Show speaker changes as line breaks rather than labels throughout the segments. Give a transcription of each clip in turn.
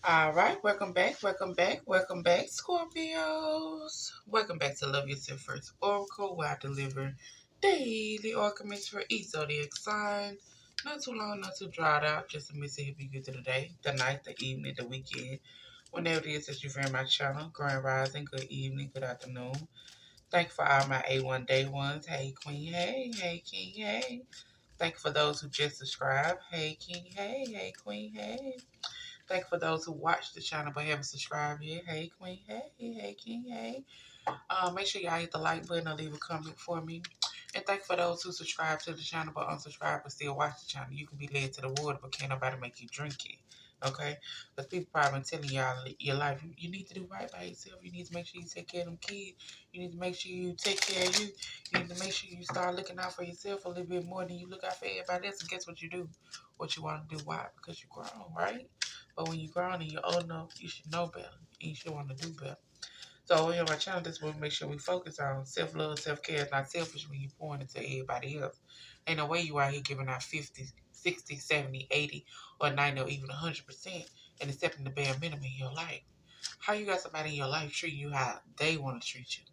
All right, welcome back, Scorpios. Welcome back to Love Yourself First Oracle, where I deliver daily oracles for each zodiac sign. Not too long, not too drawn out, just a message to be good to the day, the night, the evening, the weekend, whenever it is that you're in my channel. Grand Rising, good evening, good afternoon. Thank you for all my A1 day ones. Hey, Queen, hey, King, hey. Thank you for those who just subscribed. Hey, King, hey, Queen, hey. Thank you for those who watch the channel but haven't subscribed yet. Hey, Queen. Hey, King. Hey. Make sure y'all hit the like button or leave a comment for me. And thank you for those who subscribe to the channel but unsubscribe but still watch the channel. You can be led to the water, but can't nobody make you drink it. Okay? Because people probably been telling y'all your life, you need to do right by yourself. You need to make sure you take care of them kids. You need to make sure you take care of you. You need to make sure you start looking out for yourself a little bit more than you look out for everybody else. And guess what you do? What you want to do. Why? Because you're grown, right? But when you're grown and you're old enough, you should know better. And you should want to do better. So here on my channel, this will make sure we focus on self-love, self-care. It's not selfish when you pouring into everybody else. Ain't no way you out here giving out 50, 60, 70, 80, or 90, or even 100% and accepting the bare minimum in your life. How you got somebody in your life treating you how they want to treat you?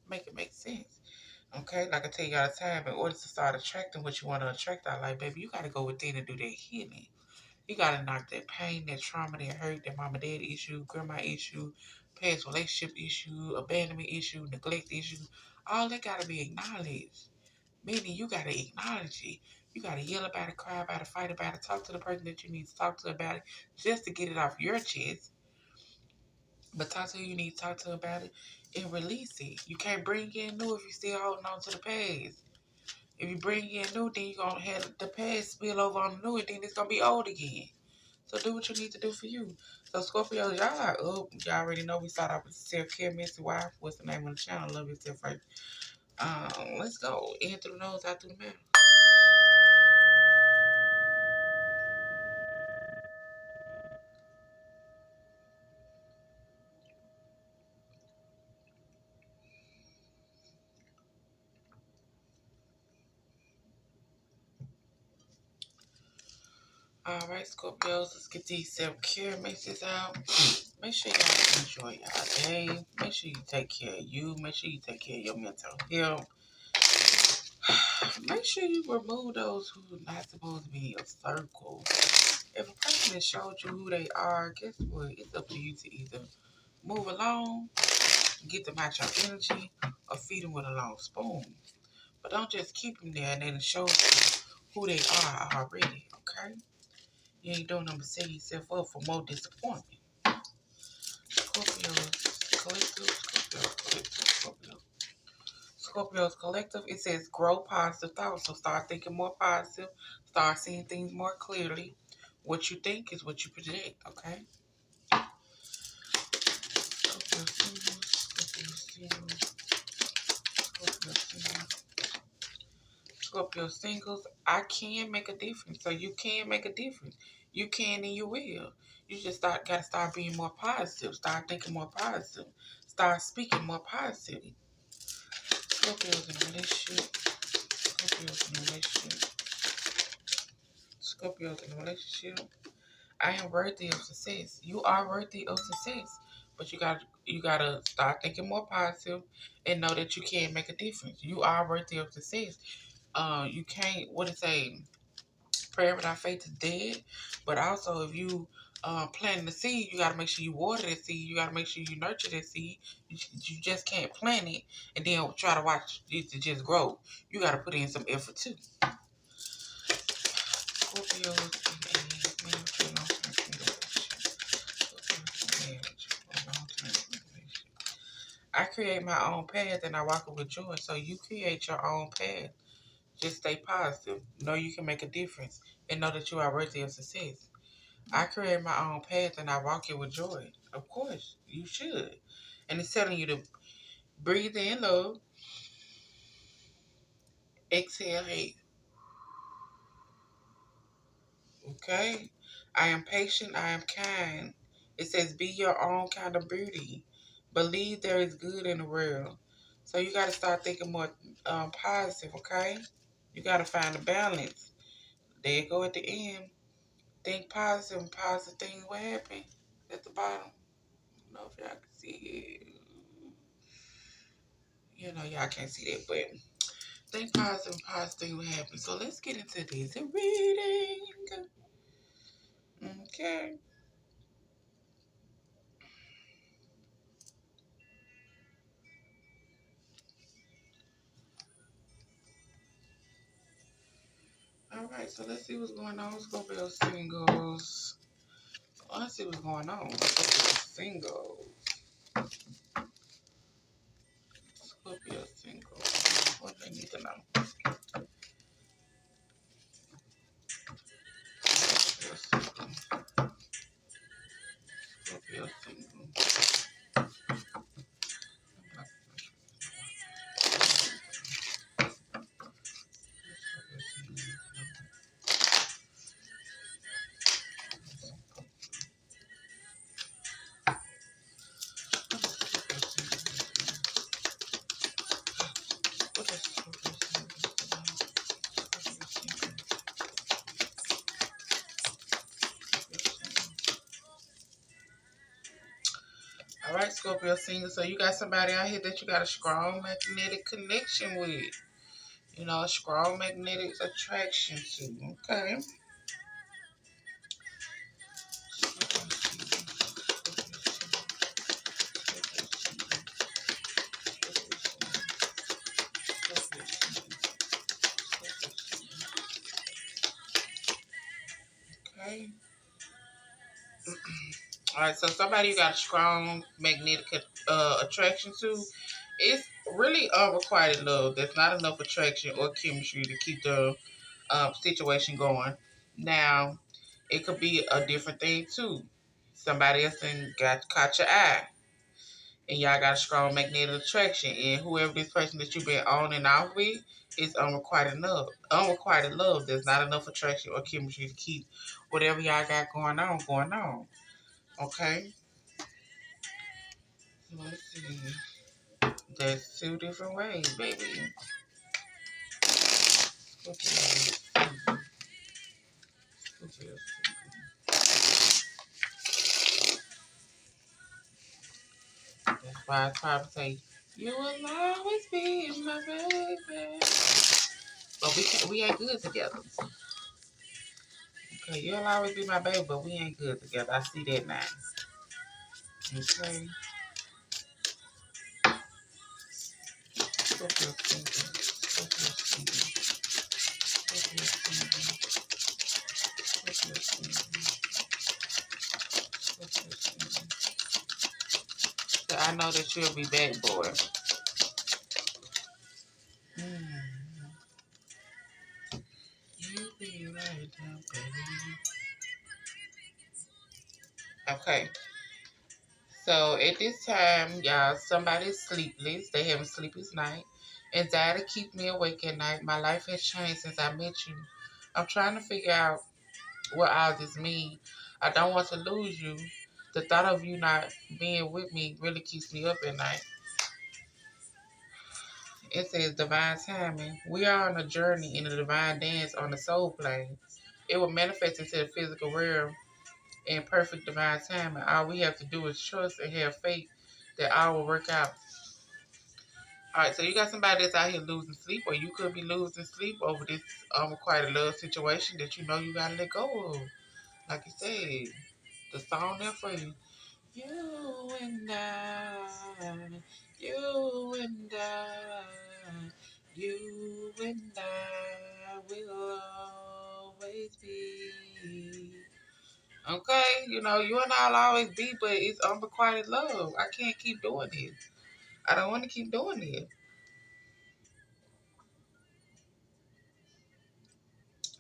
Make it make sense. Okay? Like I tell you all the time, in order to start attracting what you want to attract out of life, baby, you got to go within and do that healing. You gotta knock that pain, that trauma, that hurt, that mama dad issue, grandma issue, past relationship issue, abandonment issue, neglect issue. All that gotta be acknowledged. Meaning you gotta acknowledge it. You gotta yell about it, cry about it, fight about it, talk to the person that you need to talk to about it, just to get it off your chest. But talk to who you need to talk to about it and release it. You can't bring in new if you're still holding on to the past. If you bring in new, then you're gonna have the past spill over on the new, and then it's gonna be old again. So do what you need to do for you. So Scorpios, y'all are up. Y'all already know we start off with self-care, Missy Wife. What's the name of the channel? Love yourself right. Let's go. In through the nose, out through the mouth. All right, Scorpios, let's get these self-care messages out. Make sure y'all enjoy y'all day. Make sure you take care of you. Make sure you take care of your mental health. Make sure you remove those who are not supposed to be in your circle. If a person has showed you who they are, guess what? It's up to you to either move along, get them out your energy, or feed them with a long spoon. But don't just keep them there and then show you who they are already, okay? You ain't doing nothing but setting yourself up for more disappointment. Scorpios Collective, Scorpios Collective, it says grow positive thoughts. So start thinking more positive, start seeing things more clearly. What you think is what you project, okay? Scorpio singles, Scorpio singles, Scorpio singles. Scorpio singles, I can make a difference. So you can make a difference. You can and you will. You just gotta start being more positive. Start thinking more positive. Start speaking more positively. Scorpios in a relationship. Scorpios in a relationship. Scorpios in a relationship. I am worthy of success. You are worthy of success. But you gotta start thinking more positive and know that you can make a difference. You are worthy of success. You can't what it say, prayer without faith is dead. But also, if you planting the seed, you got to make sure you water that seed. You got to make sure you nurture that seed. You just can't plant it and then try to watch it to just grow. You got to put in some effort too. Scorpios in a marriage or long-term relationship. Scorpios in marriage or long-term relationship. I create my own path and I walk it with joy. So you create your own path. Just stay positive. Know you can make a difference and know that you are worthy of success. I create my own path and I walk it with joy. Of course, you should. And it's telling you to breathe in love, exhale hate. Okay? I am patient, I am kind. It says be your own kind of beauty. Believe there is good in the world. So you got to start thinking more positive, okay? You got to find a balance. There you go at the end. Think positive and positive things will happen. at the bottom. I don't know if y'all can see it. Y'all can't see that, but think positive will happen. So let's get into this reading. Okay. All right, so let's see what's going on. Scorpio singles. Let's see what's going on. Scorpio singles. Scorpio singles. What do they need to know? Scorpio single. Scorpio single. All right, Scorpio single. So you got somebody out here that you got a strong magnetic connection with. A strong magnetic attraction to. Okay. Okay. All right, so somebody you got a strong magnetic attraction to, it's really unrequited love. There's not enough attraction or chemistry to keep the situation going. Now, it could be a different thing too. Somebody else got caught your eye, and y'all got a strong magnetic attraction, and whoever this person that you've been on and off with is unrequited love. Unrequited love. There's not enough attraction or chemistry to keep whatever y'all got going on going on. Okay. Let's see. There's two different ways, baby. Okay. Okay. That's why I try to say, you will always be my baby. But we ain't good together. Okay, you'll always be my baby, but we ain't good together. I see that now. Okay. Scorpio single. Scorpio single. Scorpio single. Scorpio single. Scorpio single. So I know that you'll be back, boy. Mm. You be right now, baby. Okay. So at this time, y'all, somebody's sleepless. They having a sleepless night. Anxiety keep me awake at night. My life has changed since I met you. I'm trying to figure out what all this means. I don't want to lose you. The thought of you not being with me really keeps me up at night. It says divine timing. We are on a journey in a divine dance on the soul plane. It will manifest into the physical realm in perfect divine timing. All we have to do is trust and have faith that all will work out. All right, so you got somebody that's out here losing sleep, or you could be losing sleep over this unrequited love situation that you know you gotta let go of. Like you said, the song there for you. You and I, you and I, you and I will always be. Okay, you and I'll always be, but it's unrequited love. I can't keep doing this. I don't want to keep doing this.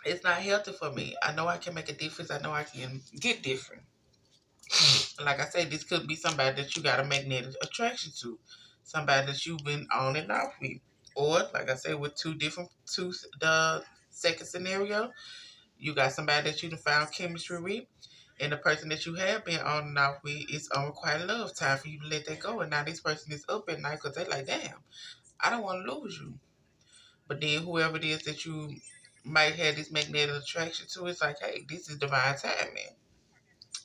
It's not healthy for me. I know I can make a difference. I know I can get different. Like I said, this could be somebody that you got a magnetic attraction to, somebody that you've been on and off with, or like I said, with the second scenario, you got somebody that you done found chemistry with, and the person that you have been on and off with is unrequited love. Time for you to let that go, and now this person is up at night because they're like, damn, I don't want to lose you. But then whoever it is that you might have this magnetic attraction to, it's like, hey, this is divine timing.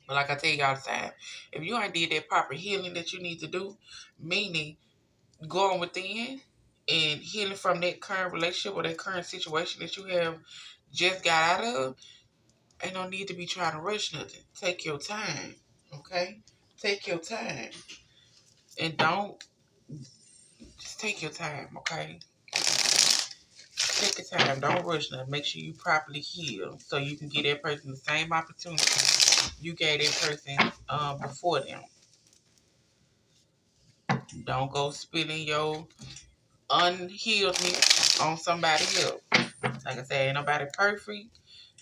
But like I tell you all the time, if you ain't did that proper healing that you need to do, meaning going within and healing from that current relationship or that current situation that you have just got out of, ain't no need to be trying to rush nothing. Take your time, okay? Take your time. And don't, just take your time, okay? Take your time. Don't rush nothing. Make sure you properly heal so you can give that person the same opportunity you gave that person before them. Don't go spilling your unhealed me on somebody else. Like I said, ain't nobody perfect.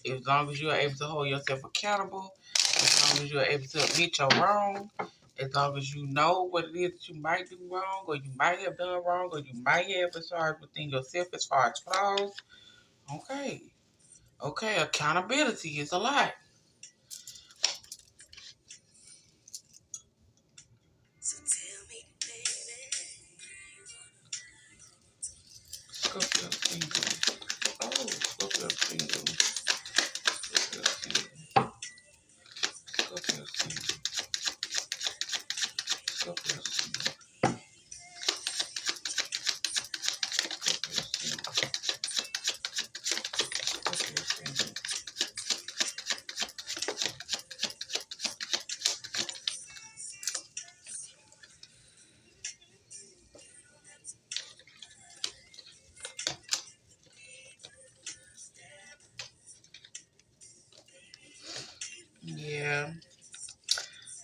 As long as you are able to hold yourself accountable, as long as you are able to admit you're wrong, as long as you know what it is that you might do wrong, or you might have done wrong, or you might have as far as within yourself as far as flaws, okay. Okay, accountability is a lot. So tell me, baby. Scorpio single. Oh, Scorpio single. Scorpio single. Scorpio single. Scorpio single. Scorpio single. Scorpio single. Yeah,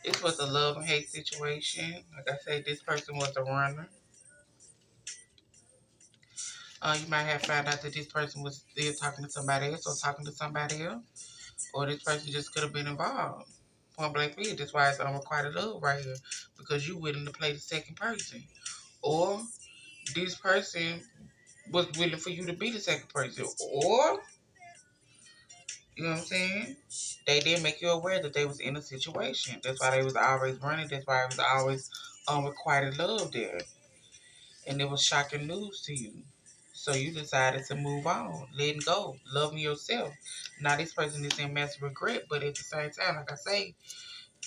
this was a love and hate situation. Like I said, this person was a runner. You might have found out that this person was still talking to somebody else or talking to somebody else, or this person just could have been involved. Point blank period. That's why it's unrequited love right here, because you willing to play the second person, or this person was willing for you to be the second person, or you know what I'm saying? They didn't make you aware that they was in a situation. That's why they was always running. That's why it was always unrequited love there. And it was shocking news to you. So you decided to move on, letting go, loving yourself. Now this person is in massive regret, but at the same time, like I say,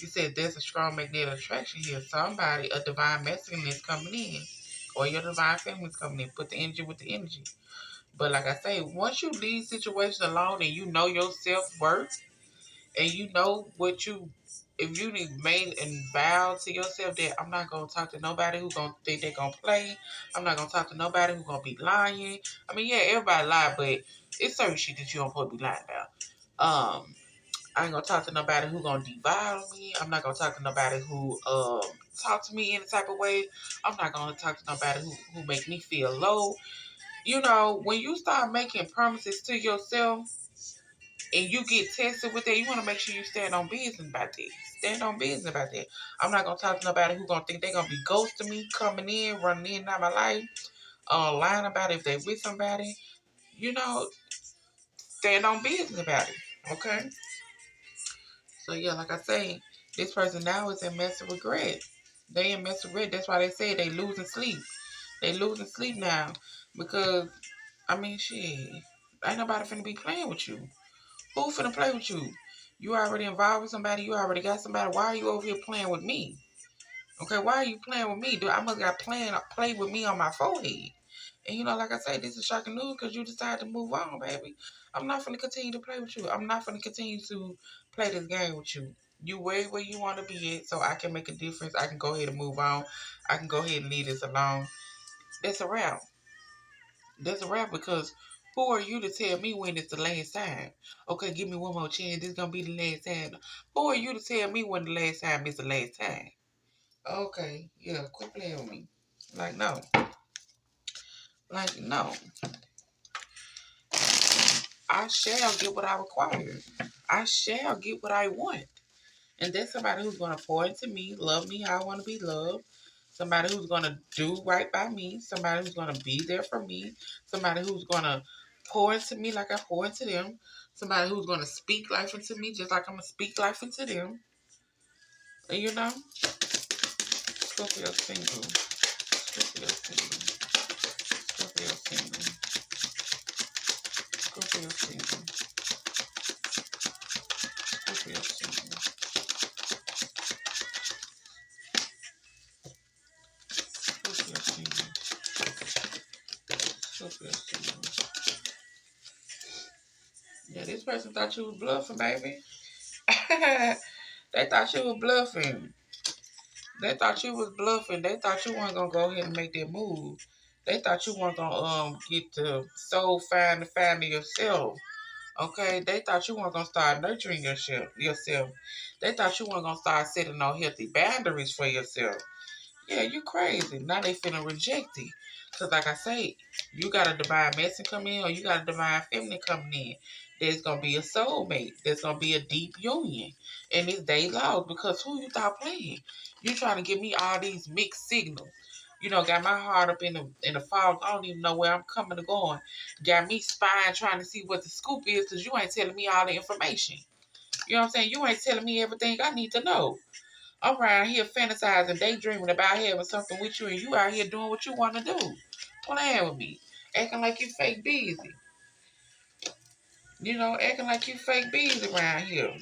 you said there's a strong magnetic attraction here. Somebody, a divine masculine is coming in, or your divine feminine is coming in. Put the energy with the energy. But like I say, once you leave situations alone and you know your self-worth and you know what you, if you made and vowed to yourself that I'm not going to talk to nobody who's going to think they're going to play. I'm not going to talk to nobody who's going to be lying. I mean, yeah, everybody lie, but it's certain shit that you don't supposed to be lying about. I ain't going to talk to nobody who's going to devour me. I'm not going to talk to nobody who talk to me any type of way. I'm not going to talk to nobody who make me feel low. You know, when you start making promises to yourself and you get tested with that, you want to make sure you stand on business about that. Stand on business about that. I'm not going to talk to nobody who's going to think they're going to be ghosting me, coming in, running in and out my life, lying about it if they with somebody. You know, stand on business about it. Okay? So, yeah, like I say, this person now is in massive regret. They in massive regret. That's why they say they losing sleep. They losing sleep now because, I mean, shit, ain't nobody finna be playing with you. Who finna play with you? You already involved with somebody. You already got somebody. Why are you over here playing with me? Okay, why are you playing with me? Dude, I must got play with me on my forehead. And you know, like I say, this is shocking news because you decided to move on, baby. I'm not finna continue to play with you. I'm not finna continue to play this game with you. You where you want to be at, so I can make a difference. I can go ahead and move on. I can go ahead and leave this alone. That's a wrap. That's a wrap because who are you to tell me when it's the last time? Okay, give me one more chance. This is gonna be the last time. Who are you to tell me when the last time is the last time? Okay, yeah, quit playing with me. Like no. Like no. I shall get what I require. I shall get what I want. And that's somebody who's gonna pour into me, love me how I wanna be loved. Somebody who's gonna do right by me. Somebody who's gonna be there for me. Somebody who's gonna pour into me like I pour into them. Somebody who's gonna speak life into me just like I'm gonna speak life into them. And you know, Scorpio single. Scorpio single. Scorpio single. Scorpio single. Scorpio single. Yeah, this person thought you was bluffing, baby. They thought you was bluffing. They thought you was bluffing. They thought you weren't gonna go ahead and make that move. They thought you weren't gonna get the soul find the family yourself. Okay, they thought you weren't gonna start nurturing yourself. They thought you weren't gonna start setting no healthy boundaries for yourself. Yeah, you crazy. Now they finna reject it. Cause like I say, you got a divine messenger come in or you got a divine feminine coming in. There's gonna be a soulmate. There's gonna be a deep union. And it's day long because who you thought playing? You trying to give me all these mixed signals. You know, got my heart up in the fog. I don't even know where I'm coming or going. Got me spying trying to see what the scoop is because you ain't telling me all the information. You know what I'm saying? You ain't telling me everything I need to know. I'm around here fantasizing, daydreaming about having something with you, and you out here doing what you want to do. Playing with me. Acting like you fake busy. You know, acting like you fake busy around here.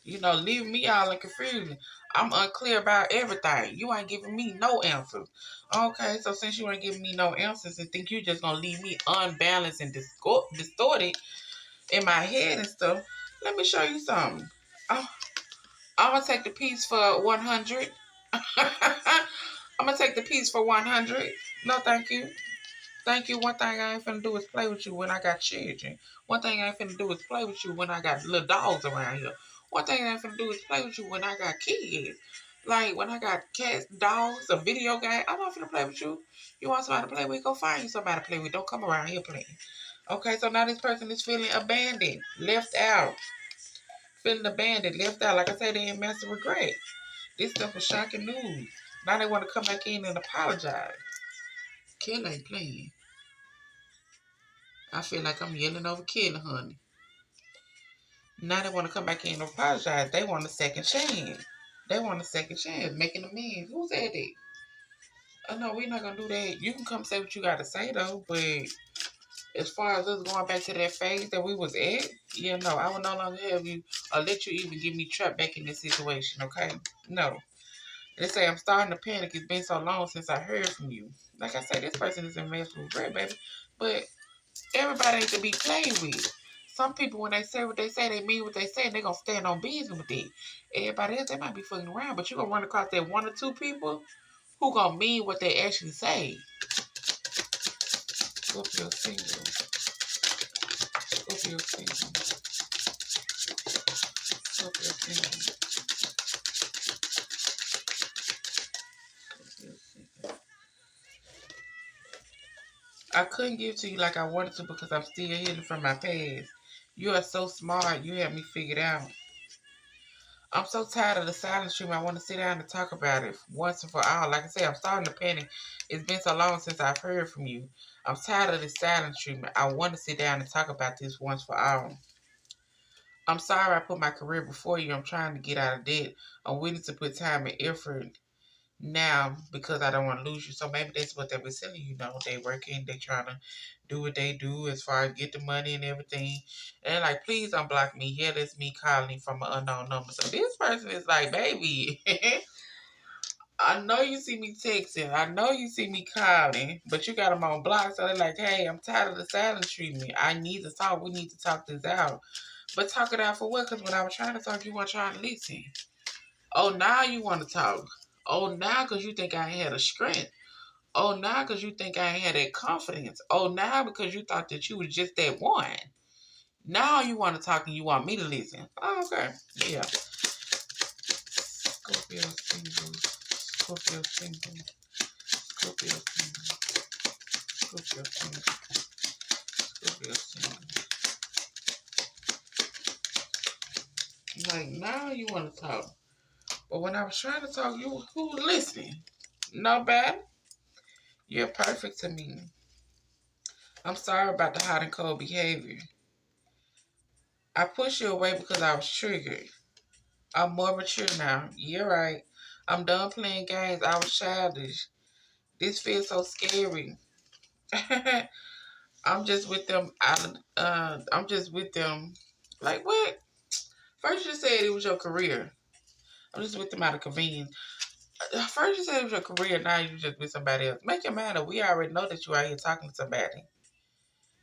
You know, leaving me all in confusion. I'm unclear about everything. You ain't giving me no answers. Okay, so since you ain't giving me no answers and think you just gonna leave me unbalanced and distorted in my head and stuff, let me show you something. I'm, I'm gonna take the piece for 100. I'm gonna take the piece for 100. No, thank you. Thank you. One thing I ain't finna do is play with you when I got children. One thing I ain't finna do is play with you when I got little dogs around here. One thing I ain't finna do is play with you when I got kids. Like when I got cats, dogs, a video game. I'm not finna play with you. You want somebody to play with? Go find you somebody to play with. Don't come around here playing. Okay, so now this person is feeling abandoned, left out. Feeling abandoned, left out. Like I said, they in massive regret. This stuff is shocking news. Now they want to come back in and apologize. Kill ain't playing. I feel like I'm yelling over Kill, honey. Now they want to come back in and apologize. They want a second chance. They want a second chance, making amends. Who said that? Oh no, we're not gonna do that. You can come say what you gotta say though, but as far as us going back to that phase that we was at, yeah, no, I will no longer have you or let you even get me trapped back in this situation, okay? No. They say I'm starting to panic. It's been so long since I heard from you. Like I said, this person is in massive regret, baby. But everybody ain't to be played with. Some people, when they say what they mean what they say, and they're going to stand on business with it. Everybody else, they might be fucking around, but you're going to run across that one or two people who going to mean what they actually say. Scorpio single. Scorpio single. Scorpio single. Scorpio single. I couldn't give to you like I wanted to because I'm still healing from my past. You are so smart. You have me figured out. I'm so tired of the silent treatment. I want to sit down and talk about it once and for all. Like I said, I'm starting to panic. It's been so long since I've heard from you. I'm tired of the silent treatment. I want to sit down and talk about this once for all. I'm sorry I put my career before you. I'm trying to get out of debt. I'm willing to put time and effort now because I don't want to lose you. So maybe that's what they were telling you. You know, they working, they trying to do what they do as far as get the money and everything. And they're like, please unblock me. Yeah, that's me calling from an unknown number. So this person is like, baby, I know you see me texting. I know you see me calling, but you got them on block. So they're like, hey, I'm tired of the silent treatment. I need to talk. We need to talk this out. But talk it out for what? Because when I was trying to talk, you weren't trying to listen. Oh, now you want to talk. Oh, now because you think I ain't had a strength. Oh, now because you think I ain't had that confidence. Oh, now because you thought that you was just that one. Now you want to talk and you want me to listen. Oh, okay. Yeah. Scorpio single. Scorpio single. Scorpio single. Scorpio single. Scorpio single. Like, now you want to talk. But when I was trying to talk, who was listening? Nobody. You're perfect to me. I'm sorry about the hot and cold behavior. I pushed you away because I was triggered. I'm more mature now. You're right. I'm done playing games. I was childish. This feels so scary. I'm just with them. I'm just with them. Like what? First you said it was your career. I'm just with them out of convenience. First you said it was your career, now you just with somebody else. Make it matter. We already know that you out here talking to somebody.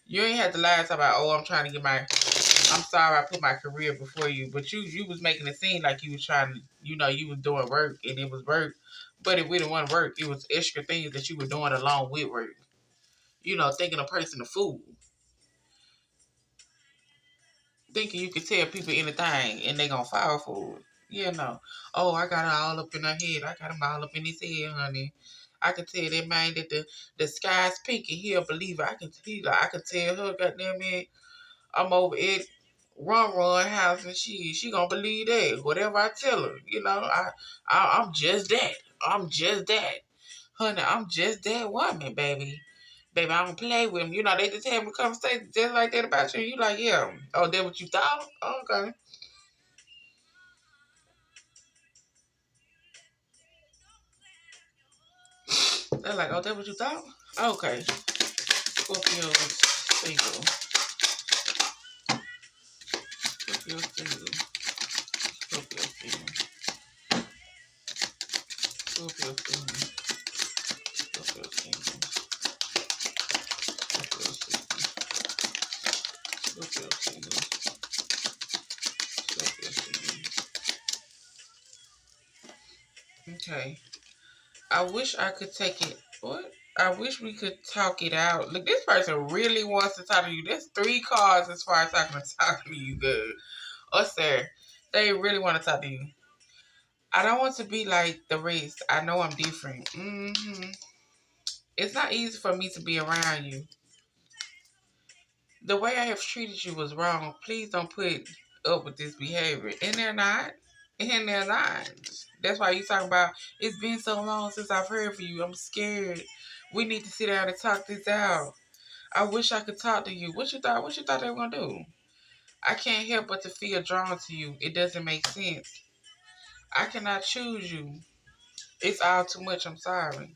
You ain't had to lie about, oh, I'm trying to get my, I'm sorry I put my career before you. But you was making it seem like you was trying to, you was doing work and it was work. But if we didn't want work, it was extra things that you were doing along with work. Thinking a person a fool. Thinking you could tell people anything and they gonna fall for it. No. Oh, I got it all up in her head. I got him all up in his head, honey. I can tell that man that the sky's pink and he'll believe it. I can tell her, goddamn it, I'm over at Run house and she gonna believe that. Whatever I tell her, I'm just that. I'm just that. Honey, I'm just that woman, baby. Baby, I don't play with them. They just having a conversation just like that about you. You like, yeah. Oh, that what you thought? Oh, okay. They're like, oh, that what you thought? Okay. Scorpio single. Scorpio single. Scorpio single. Scorpio single. Scorpio single. Scorpio single. Scorpio single. Scorpio single. Okay. I wish I could take it. What? I wish we could talk it out. Look, this person really wants to talk to you. There's 3 cards as far as I can talk to you, good. Or sir. They really want to talk to you. I don't want to be like the rest. I know I'm different. It's not easy for me to be around you. The way I have treated you was wrong. Please don't put up with this behavior. And they're not. And they're not. That's why you talking about, it's been so long since I've heard from you. I'm scared. We need to sit down and talk this out. I wish I could talk to you. What you thought? What you thought they were gonna do? I can't help but to feel drawn to you. It doesn't make sense. I cannot choose you. It's all too much. I'm sorry.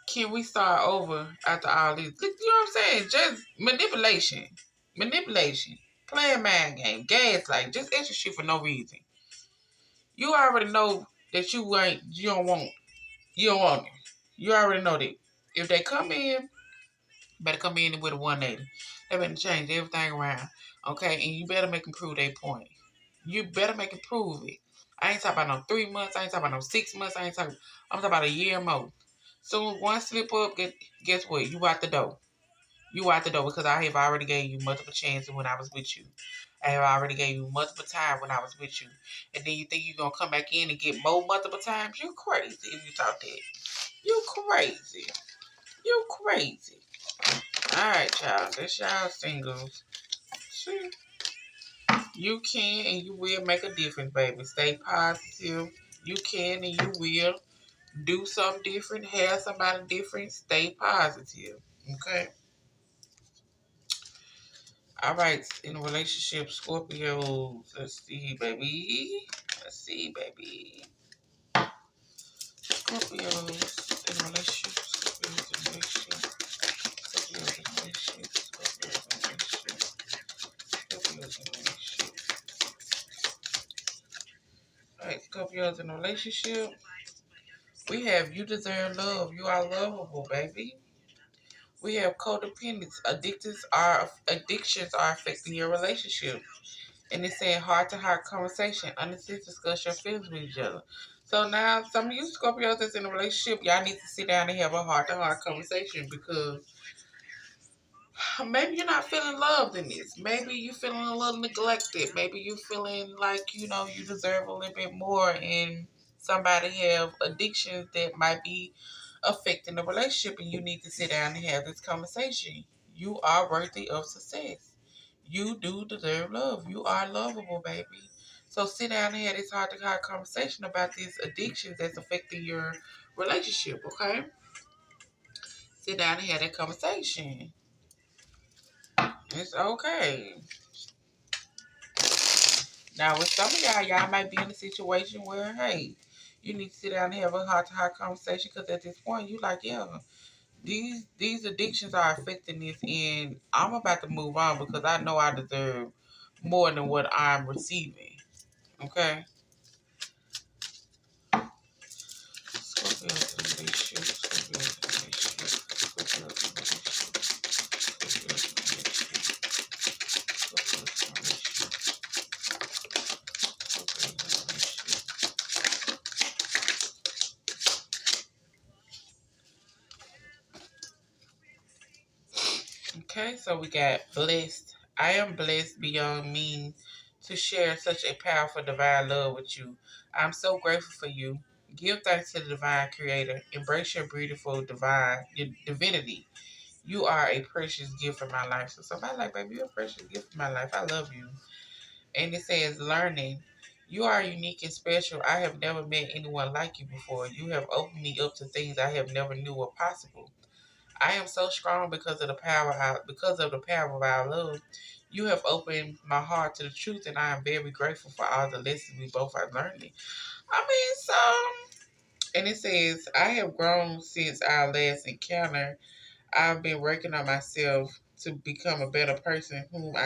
Can we start over after all this? You know what I'm saying? Just manipulation. Manipulation. Playing mind game. Gaslight. Just extra shit for no reason. You already know that you don't want it. You already know that. If they come in, better come in with a 180. They better change everything around. Okay? And you better make them prove their point. You better make them prove it. I ain't talking about no 3 months. I ain't talking about no 6 months. I'm talking about a year more. So one slip up, guess what? You out the door. You out the door because I have already gave you multiple chances when I was with you. I have already gave you multiple times when I was with you. And then you think you're going to come back in and get more multiple times? You crazy if you talk that. You crazy. You crazy. Alright, y'all. That's y'all singles. See? You can and you will make a difference, baby. Stay positive. You can and you will do something different. Have somebody different. Stay positive. Okay? All right, in a relationship, Scorpios. Let's see, baby. Let's see, baby. Scorpios in a relationship. Scorpios in a relationship. Scorpios in a relationship. Scorpios in a relationship. Scorpios in a relationship. All right, Scorpios in a relationship. We have you deserve love. You are lovable, baby. We have codependence. Addictions are affecting your relationship. And it's saying heart to heart conversation. Honestly, discuss your feelings with each other. So now, some of you Scorpios that's in a relationship, y'all need to sit down and have a heart to heart conversation because maybe you're not feeling loved in this. Maybe you're feeling a little neglected. Maybe you're feeling like, you deserve a little bit more and somebody have addictions that might be affecting the relationship and you need to sit down and have this conversation. You are worthy of success. You do deserve love. You are lovable, baby. So sit down and have this heart to heart conversation about these addictions that's affecting your relationship, okay? Sit down and have that conversation. It's okay. Now, with some of y'all might be in a situation where, hey, you need to sit down and have a heart to heart conversation because at this point, you like, yeah, these addictions are affecting this, and I'm about to move on because I know I deserve more than what I'm receiving. Okay? Okay, so we got blessed. I am blessed beyond mean to share such a powerful divine love with you. I'm so grateful for you. Give thanks to the divine creator. Embrace your beautiful divine your divinity. You are a precious gift for my life. So somebody like, baby, you're a precious gift for my life. I love you. And it says learning. You are unique and special. I have never met anyone like you before. You have opened me up to things I have never knew were possible. I am so strong because of the power of our love. You have opened my heart to the truth, and I am very grateful for all the lessons we both are learning. I mean, and it says, I have grown since our last encounter. I've been working on myself to become a better person whom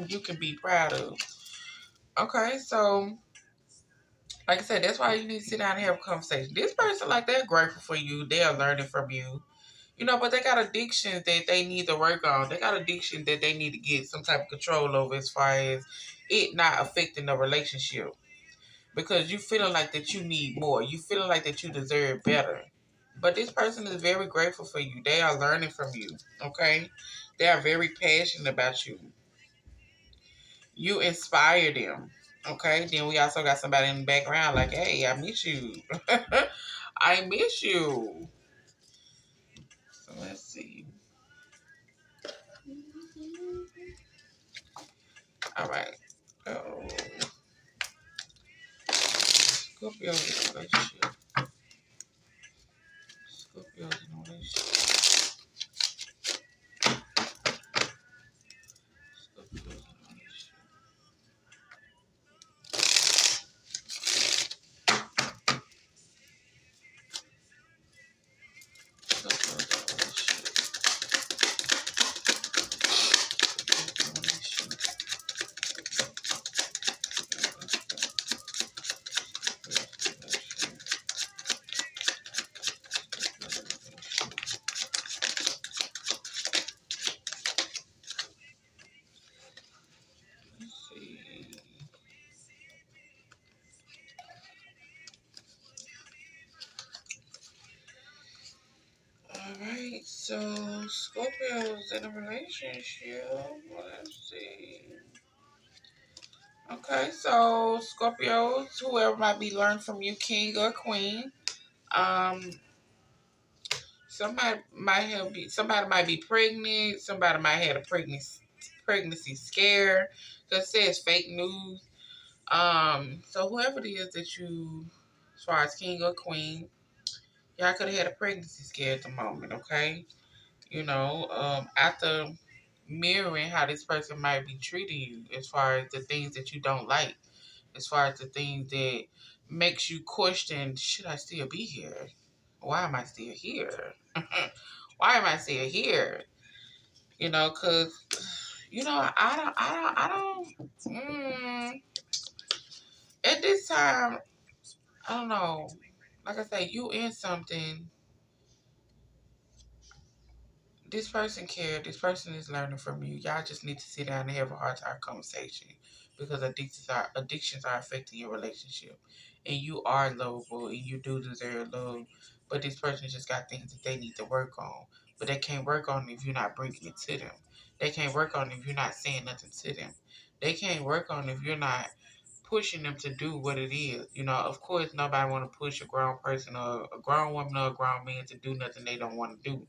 you can be proud of. Okay, so like I said, that's why you need to sit down and have a conversation. This person, like, they're grateful for you. They are learning from you. But they got addictions that they need to work on. They got addiction that they need to get some type of control over as far as it not affecting the relationship. Because you feeling like that you need more. You feeling like that you deserve better. But this person is very grateful for you. They are learning from you. Okay? They are very passionate about you. You inspire them. Okay? Then we also got somebody in the background like, hey, I miss you. I miss you. So let's see. All right. Oh, Scorpio's in a relationship. Scorpio's in a relationship. Scorpio's in a relationship. Scorpio's in a relationship. Scorpio's in a relationship. Let's see. Alright, so Scorpio's in a relationship. Let's see. Okay, so Scorpios, whoever might be learning from you, king or queen. Um, somebody might be pregnant. Somebody might have a pregnancy scare. Because it says fake news. So whoever it is that you, as far as king or queen, y'all could have had a pregnancy scare at the moment, okay? After mirroring how this person might be treating you, as far as the things that you don't like, as far as the things that makes you question, should I still be here? Why am I still here? Why am I still here? Because at this time, I don't know. Like I say, you in something. This person cares. This person is learning from you. Y'all just need to sit down and have a hard time conversation because addictions are affecting your relationship, and you are lovable and you do deserve love. But this person just got things that they need to work on, but they can't work on it if you're not bringing it to them. They can't work on it if you're not saying nothing to them. They can't work on it if you're not pushing them to do what it is. Of course, nobody want to push a grown person or a grown woman or a grown man to do nothing they don't want to do.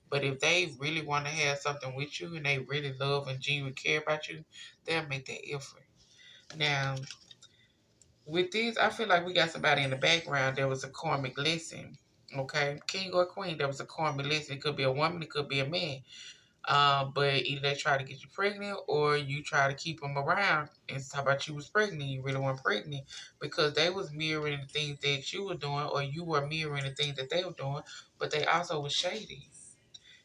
But if they really want to have something with you and they really love and genuinely care about you, they'll make that effort. Now, with this, I feel like we got somebody in the background. There was a karmic lesson. Okay, king or queen, there was a karmic lesson. It could be a woman, it could be a man. But either they try to get you pregnant or you try to keep them around and talk about you was pregnant. You really weren't pregnant because they was mirroring the things that you were doing or you were mirroring the things that they were doing, but they also was shady.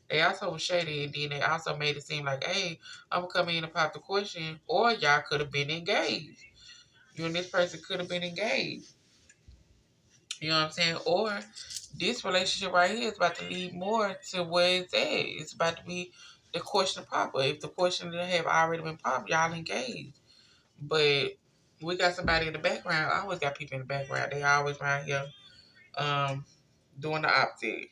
They also was shady, and then they also made it seem like, hey, I'm gonna come in and pop the question, or y'all could have been engaged. You and this person could have been engaged. You know what I'm saying? Or this relationship right here is about to lead more to where it's at. It's about to be the question popper. If the question that have already been popped, y'all engaged. But we got somebody in the background. I always got people in the background. They always around here um, doing the opposite.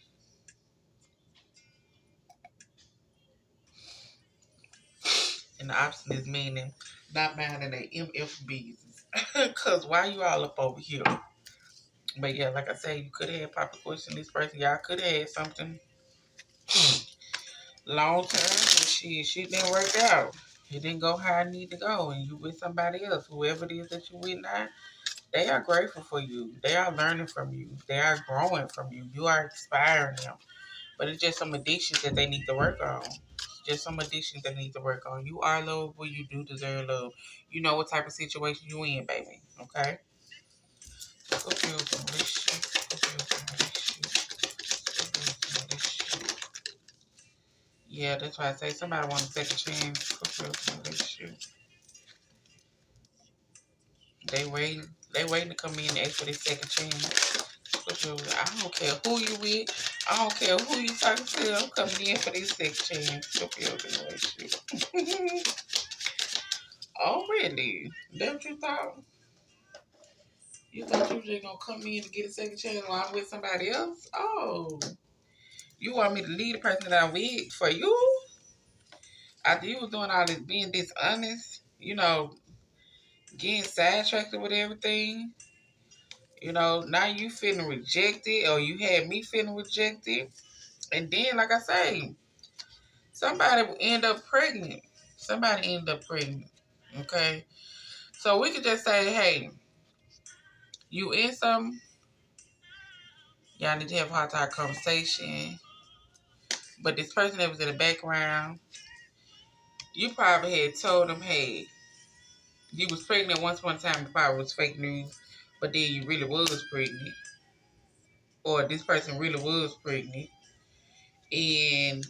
and the obstinate meaning not minding their MF business. Cause why you all up over here? But yeah, like I said, you could have had proper question this person. Y'all could have had something long term, but she didn't work out. It didn't go how it need to go, and you with somebody else, whoever it is that you with now, they are grateful for you. They are learning from you. They are growing from you. You are inspiring them. But it's just some addictions that they need to work on. Just some addictions they need to work on. You are lovable. You do deserve love. You know what type of situation you in, baby. Okay? Scorpio relationship. Scorpio relationship. Scorpio relationship. Yeah, that's why I say somebody want to take a chance. Scorpio relationship. They waiting. They waiting to come in and ask for this second chance. Scorpio, I don't care who you with. I don't care who you talking to. I'm coming in for this second chance. Scorpio relationship. Oh, really? That's what you thought? You thought you were just gonna come in to get a second chance while I'm with somebody else? Oh, you want me to leave the person that I'm with for you? After you was doing all this, being dishonest, getting sidetracked with everything, now you feeling rejected, or you had me feeling rejected, and then, like I say, somebody will end up pregnant. Somebody end up pregnant. Okay, so we could just say, hey, you in some. Y'all need to have a hard time conversation. But this person that was in the background, you probably had told them, hey, you was pregnant once upon a time, it probably was fake news, but then you really was pregnant. Or this person really was pregnant. And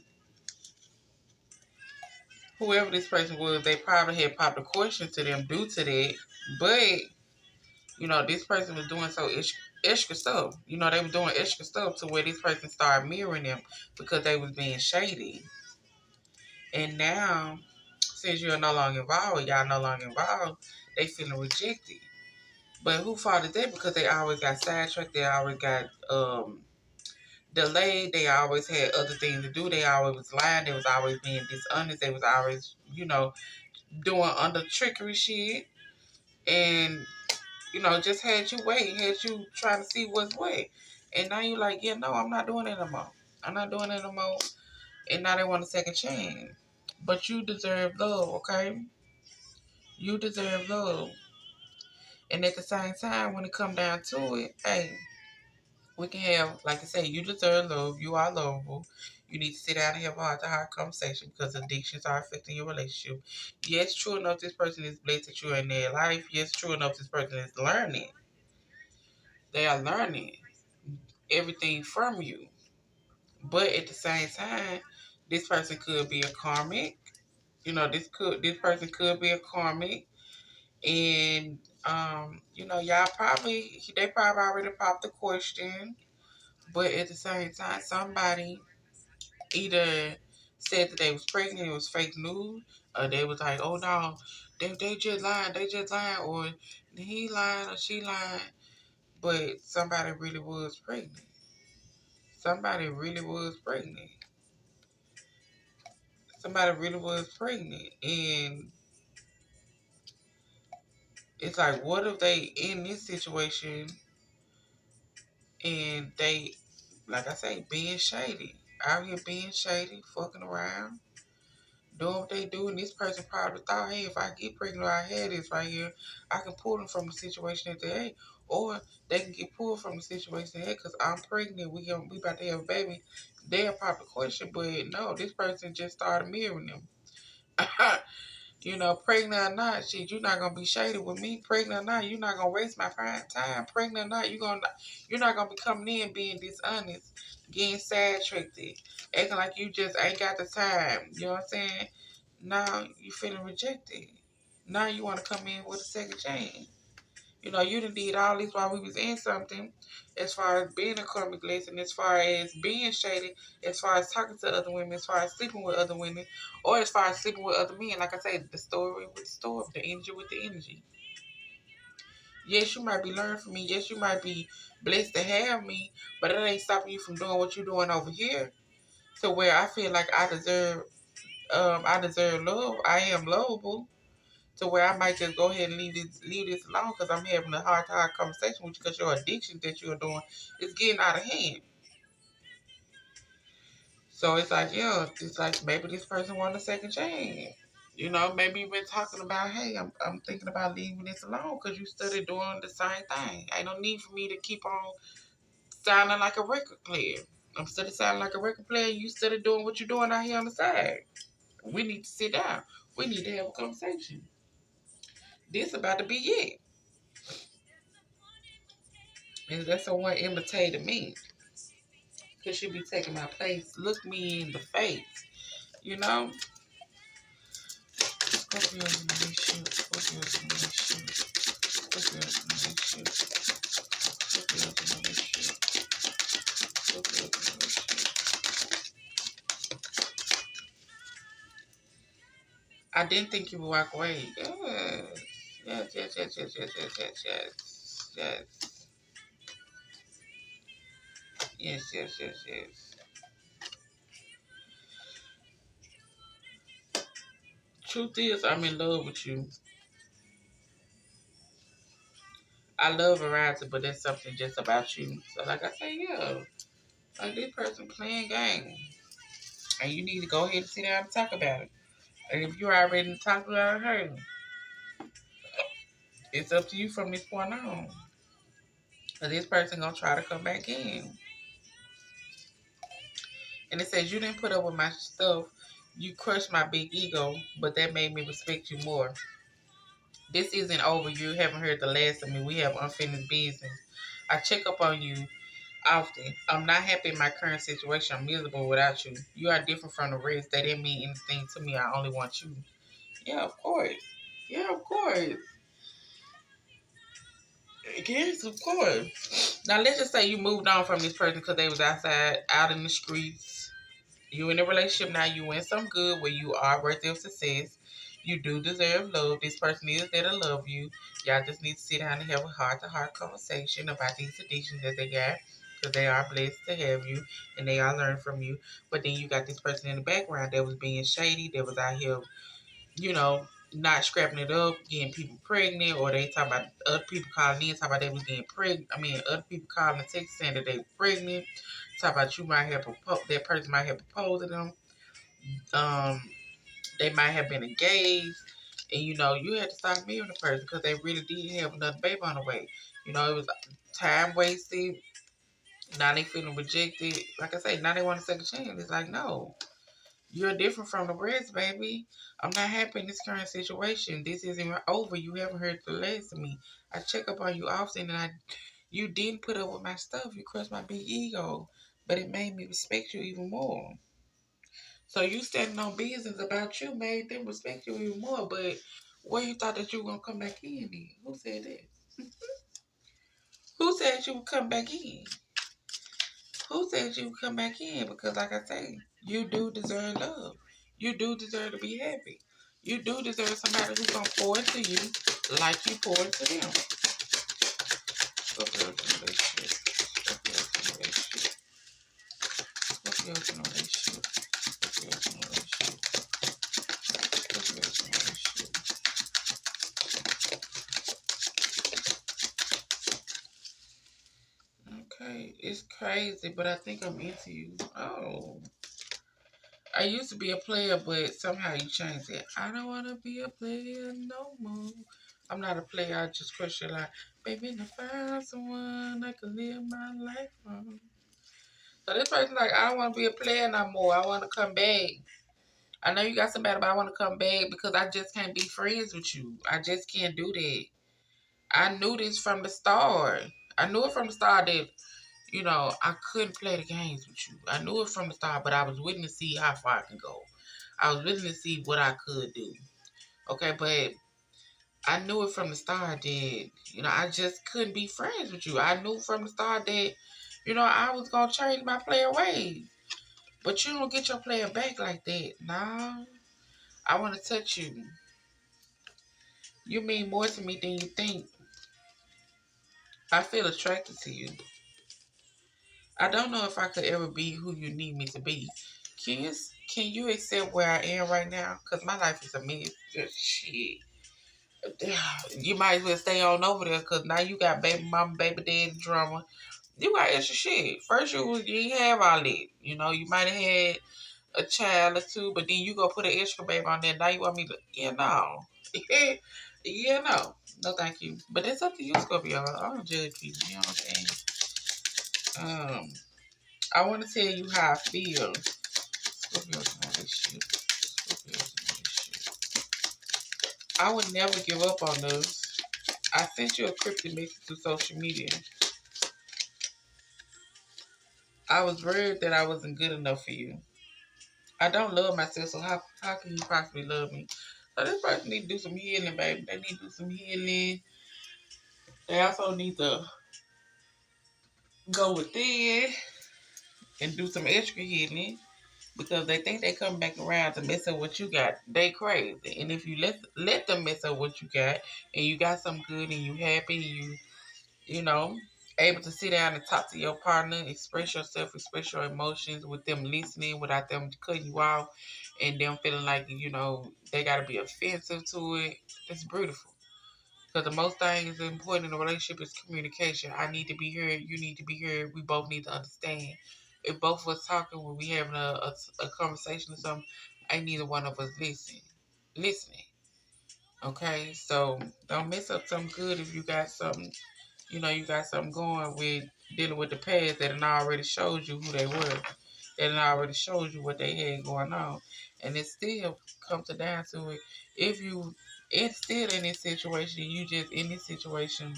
whoever this person was, they probably had popped a question to them due to that. But, this person was doing so extra stuff. They were doing extra stuff to where this person started mirroring them because they was being shady. And now, since you're no longer involved, y'all no longer involved, they feeling rejected. But who fault is that? Because they always got sidetracked. They always got delayed. They always had other things to do. They always was lying. They was always being dishonest. They was always, doing under trickery shit. And, just had you wait. Had you trying to see what's what. And now you're like, yeah, no, I'm not doing it no more. I'm not doing it no more. And now they want a second chance. But you deserve love, okay? You deserve love. And at the same time, when it come down to it, hey, we can have, like I say, you deserve love. You are lovable. You need to sit down and have a heart-to-heart conversation because addictions are affecting your relationship. Yes, true enough, this person is blessed that you're in their life. Yes, true enough, this person is learning. They are learning everything from you. But at the same time, this person could be a karmic. This person could be a karmic. And they probably already popped the question, but at the same time, somebody either said that they was pregnant, it was fake news, or they was like, oh no, they just lying, or he lying or she lying, but somebody really was pregnant. Somebody really was pregnant. Somebody really was pregnant, and it's like, what if they in this situation and they, like I say, being shady. Out here being shady, fucking around, doing what they do. And this person probably thought, hey, if I get pregnant or I had this right here, I can pull them from the situation that they're in. Or they can get pulled from the situation they're in because I'm pregnant. We about to have a baby. They'll pop the question, but no, this person just started mirroring them. Pregnant or not, shit, you're not gonna be shady with me. Pregnant or not, you're not gonna waste my fine time. Pregnant or not, you're not gonna be coming in being dishonest, getting sidetracked, acting like you just ain't got the time. You know what I'm saying? Now you feeling rejected. Now you wanna come in with a second chance. You done did all this while we was in something, as far as being a karmic lesson, as far as being shady, as far as talking to other women, as far as sleeping with other women, or as far as sleeping with other men. Like I said, the story with the story, the energy with the energy. Yes, you might be learning from me. Yes, you might be blessed to have me, but it ain't stopping you from doing what you're doing over here. To where I feel like I deserve I deserve love. I am lovable. To where I might just go ahead and leave this alone because I'm having a hard to hard conversation with you because your addiction that you're doing is getting out of hand. So it's like, yeah, it's like maybe this person want a second chance. You know, maybe you've been talking about, hey, I'm thinking about leaving this alone because you started doing the same thing. Ain't no need for me to keep on sounding like a record player. I'm still sounding like a record player. You still doing what you're doing out here on the side. We need to sit down. We need to have a conversation. This about to be it. And that someone imitated me. Because she be taking my place. Look me in the face. You know? Scorpios in the relationship. Scorpios in the relationship. Scorpios in the relationship. Scorpios in the relationship. Scorpios in the relationship. I didn't think you would walk away. Yes. Yes, yes, yes, yes, yes, yes, yes, yes. Yes. Yes, yes, yes, yes. Truth is, I'm in love with you. I love variety, but there's something just about you. So, like I say, yeah, like this person playing games, and you need to go ahead and sit down and talk about it. And if you're already talking about her, it's up to you from this point on. Cause this person gonna try to come back in, and it says you didn't put up with my stuff. You crushed my big ego, but that made me respect you more. This isn't over. You haven't heard the last of me. We have unfinished business. I check up on you often. I'm not happy in my current situation. I'm miserable without you. You are different from the rest. That didn't mean anything to me. I only want you. Yeah, of course. Yeah, of course. Yes, of course. Now let's just say you moved on from this person because they was outside, out in the streets. You in a relationship now. You in some good where you are worthy of success. You do deserve love. This person is there to love you. Y'all just need to sit down and have a heart-to-heart conversation about these addictions that they got because they are blessed to have you and they are learning from you. But then you got this person in the background that was being shady, that was out here, you know, not scrapping it up, getting people pregnant, or they talk about other people calling in, talk about they was getting pregnant. I mean, other people calling the text saying that they were pregnant. Talk about you might have that person might have proposed to them. Um, they might have been engaged, and you know you had to stop marrying the person because they really did have another baby on the way. You know, it was time wasted. Now they feeling rejected. Like I say, now they want a second chance. It's like no. You're different from the rest, baby. I'm not happy in this current situation. This isn't over. You haven't heard the last of me. I check up on you often, and you didn't put up with my stuff. You crushed my big ego, but it made me respect you even more. So you standing on business about you made them respect you even more. But where you thought that you were gonna come back in? Then? Who said that? Who said you would come back in? Who said you would come back in? Because like I say, you do deserve love. You do deserve to be happy. You do deserve somebody who's gonna pour into you like you pour into them. Scorpio generation. Scorpio generation. Scorpio generation. Scorpio generation. Scorpio generation. Okay, it's crazy, but I think I'm into you. Oh. I used to be a player, but somehow you changed it. I don't want to be a player no more. I'm not a player. I just crush your life. Baby, to find someone I can live my life on. So this person like, I don't want to be a player no more. I want to come back. I know you got somebody, but I want to come back because I just can't be friends with you. I just can't do that. I knew this from the start. I knew it from the start that, you know, I couldn't play the games with you. I knew it from the start, but I was willing to see how far I can go. I was willing to see what I could do. Okay, but I knew it from the start that, you know, I just couldn't be friends with you. I knew from the start that, you know, I was going to change my player ways. But you don't get your player back like that. No. I want to touch you. You mean more to me than you think. I feel attracted to you. I don't know if I could ever be who you need me to be. Kiss? Can you accept where I am right now? Because my life is a mess. Just shit. You might as well stay on over there because now you got baby mama, baby daddy drama. You got extra shit. First you ain't have all that. You know, you might have had a child or two, but then you go put an extra baby on there. Now you want me to, no. Yeah, no. No, thank you. But it's up to you, Scorpio. I don't judge people. You know what I'm saying? I want to tell you how I feel. Scorpio's on this shit. Scorpio's on this shit. I would never give up on us. I sent you a cryptic message through social media. I was worried that I wasn't good enough for you. I don't love myself, so how can you possibly love me? So this person need to do some healing, baby. They need to do some healing. They also need to go within and do some extra healing because they think they come back around to mess up what you got. They crazy. And if you let them mess up what you got and you got something good and you happy, you know, able to sit down and talk to your partner, express yourself, express your emotions with them listening without them cutting you off and them feeling like, they got to be offensive to it. It's beautiful. Because the most thing is important in a relationship is communication. I need to be heard. You need to be heard. We both need to understand. If both of us talking when we having a conversation or something, ain't neither one of us listening. Okay? So don't mess up something good if you got something, you got something going with dealing with the past that already showed you who they were. That already showed you what they had going on. And it still comes down to it. If you it's still in this situation, you just in this situation,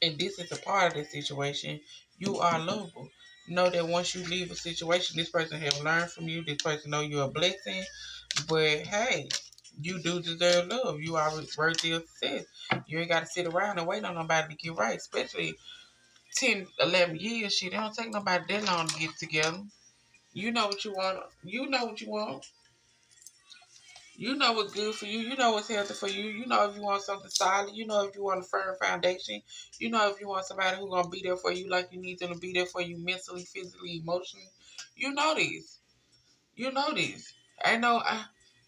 and this is a part of the situation, you are lovable. Know that once you leave a situation, this person have learned from you, this person know you're a blessing, but hey, you do deserve love. You are worthy of success. You ain't got to sit around and wait on nobody to get right, especially 10, 11 years. Shit, it don't take nobody that long to get together. You know what you want. You know what you want. You know what's good for you. You know what's healthy for you. You know if you want something solid. You know if you want a firm foundation. You know if you want somebody who's going to be there for you like you need them to be there for you mentally, physically, emotionally. You know this. You know this. I know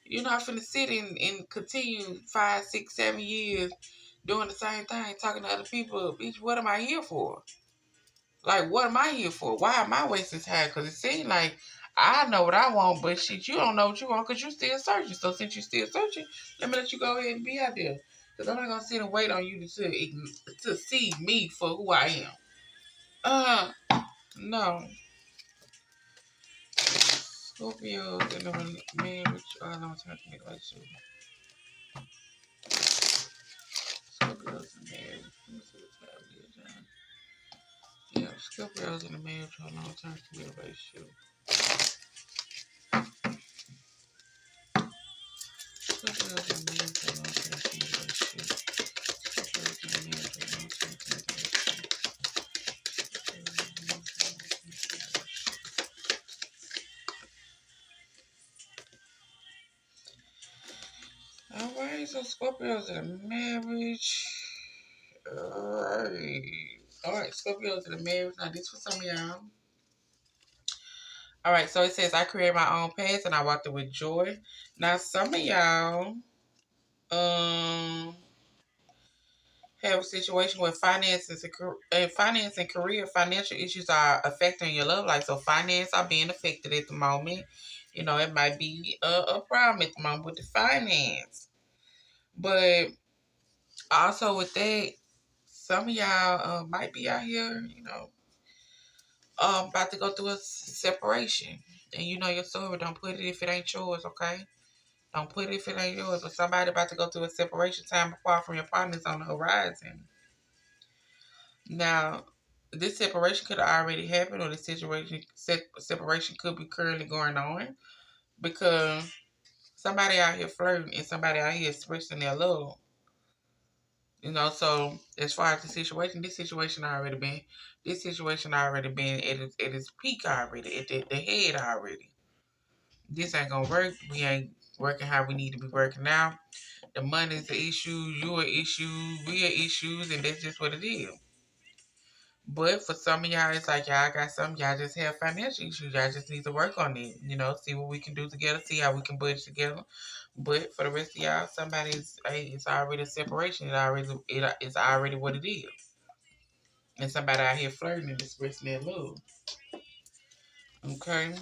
you're not finna sit and continue 5, 6, 7 years doing the same thing, talking to other people. Bitch, what am I here for? Like, what am I here for? Why am I wasting time? Because it seems like I know what I want, but shit, you don't know what you want because you still searching. So since you still searching, let me let you go ahead and be out there. Because I'm not going to sit and wait on you to see me for who I am. No. Scorpio, and the marriage, long term relationship. Scorpios in marriage. Let me see what's happening. Yeah, Scorpios in a marriage or a long term relationship. Scorpios in a marriage or a long term relationship. Scorpios in a marriage or a long term relationship. Alright, so Scorpios in a marriage. Alright, Scorpios in a marriage. Now, this for some of y'all. Alright, so it says, I create my own path and I walked it with joy. Now, some of y'all have a situation where finance and career financial issues are affecting your love life. So finance are being affected at the moment. It might be a problem at the moment with the finance. But also with that, some of y'all might be out here, about to go through a separation. And you know your story. Don't put it if it ain't yours, okay? Don't put it if it ain't yours. But somebody about to go through a separation, time apart from your partners on the horizon. Now, this separation could have already happened, or this separation could be currently going on because somebody out here flirting and somebody out here expressing their love. So as far as this situation already been at its peak already, at the head already. This ain't gonna work. We ain't working how we need to be working now. The money's the issue, you're an issue, we are issues, and that's just what it is. But for some of y'all, it's like y'all got some, y'all just have financial issues. Y'all just need to work on it. See what we can do together, see how we can budget together. But for the rest of y'all, somebody's, hey, it's already a separation. It's already what it is. And somebody out here flirting and expressing their love. Okay,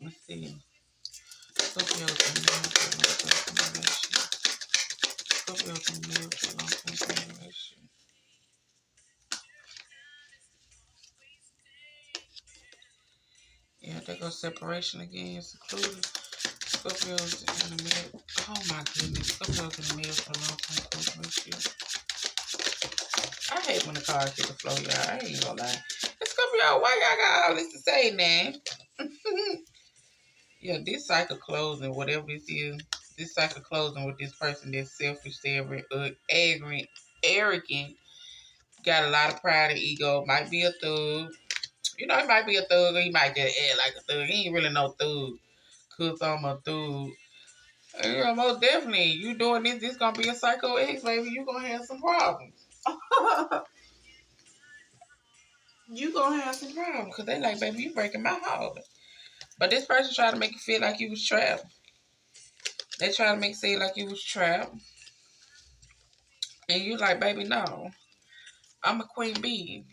let's see. Scorpios and long-term relation. Scorpios and long-term relation. Yeah, there goes separation again. Secluded. Scorpios in the middle. Oh my goodness. Scorpios in the middle for a long time. Scorpio. I hate when the cards get the flow, y'all. I ain't gonna lie. Scorpio, why y'all got all this to say, man? Yeah, this cycle closing, whatever this is, this cycle closing with this person that's selfish, arrogant, got a lot of pride and ego, might be a thug. He might be a thug or he might just act like a thug. He ain't really no thug. Cause I'm a thug. Yeah, most definitely. You doing this gonna be a psycho ex, baby. You gonna have some problems. You gonna have some problems. Cause they like, baby, you breaking my heart. But this person trying to make you feel like you was trapped. They trying to make it seem like you was trapped. And you like, baby, no. I'm a queen bee.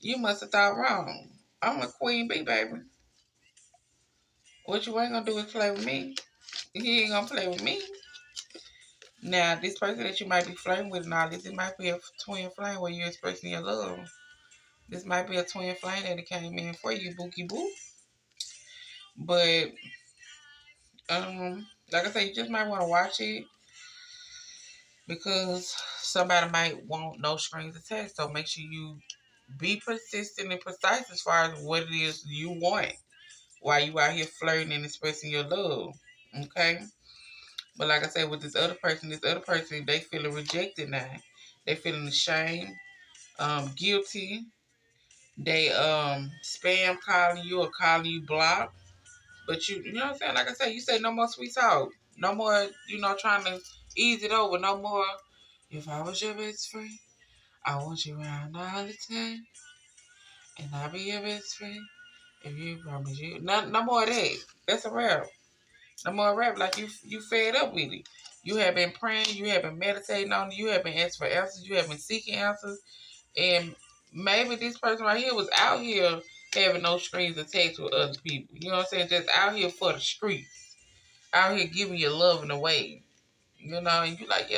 You must have thought wrong. I'm a queen bee, baby. What you ain't gonna do is play with me. You ain't gonna play with me. Now, this person that you might be flirting with and all this, it might be a twin flame where you're expressing your love. This might be a twin flame that came in for you, bookie boo. But, like I said, you just might want to watch it because somebody might want no strings attached. So make sure you be persistent and precise as far as what it is you want while you out here flirting and expressing your love. Okay? But like I said, with this other person, they feeling rejected now. They feeling ashamed, guilty. They spam calling you or calling you block. But you know what I'm saying? Like I said, you say no more sweet talk. No more, trying to ease it over. No more, if I was your best friend, I want you around all the time. And I'll be your best friend. If you promise you. No more of that. That's a rap. No more rap. Like you fed up with it. You have been praying. You have been meditating on it. You have been asking for answers. You have been seeking answers. And maybe this person right here was out here having no strings attached with other people. You know what I'm saying? Just out here for the streets. Out here giving you love in a way. And you like,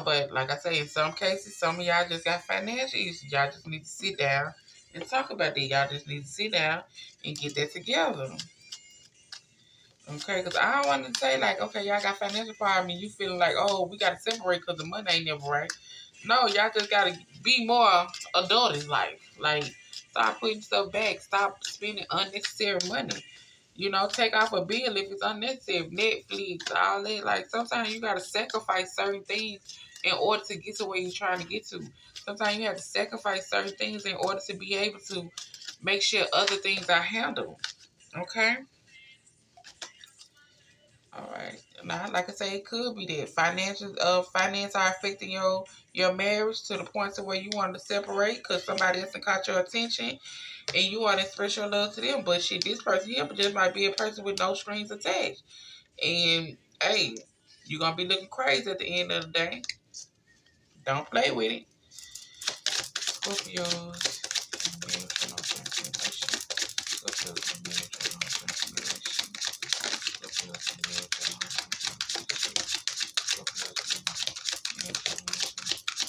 but like I say, in some cases, some of y'all just got financial issues. Y'all just need to sit down and talk about that. Y'all just need to sit down and get that together. Okay, because I don't want to say like, okay, y'all got financial problem and you feeling like, oh, we got to separate because the money ain't never right. No, y'all just got to be more adult in life. Like, stop putting stuff back. Stop spending unnecessary money. Take off a bill if it's unnecessary. Netflix, all that. Like, sometimes you got to sacrifice certain things in order to get to where you're trying to get to. Sometimes you have to sacrifice certain things in order to be able to make sure other things are handled. Okay? All right. Now, like I say, it could be that finance are affecting your marriage to the point to where you want to separate because somebody else caught your attention and you want to express your love to them. But shit, this person here just might be a person with no strings attached. And hey, you're gonna be looking crazy at the end of the day. Don't play with it. Scorpios.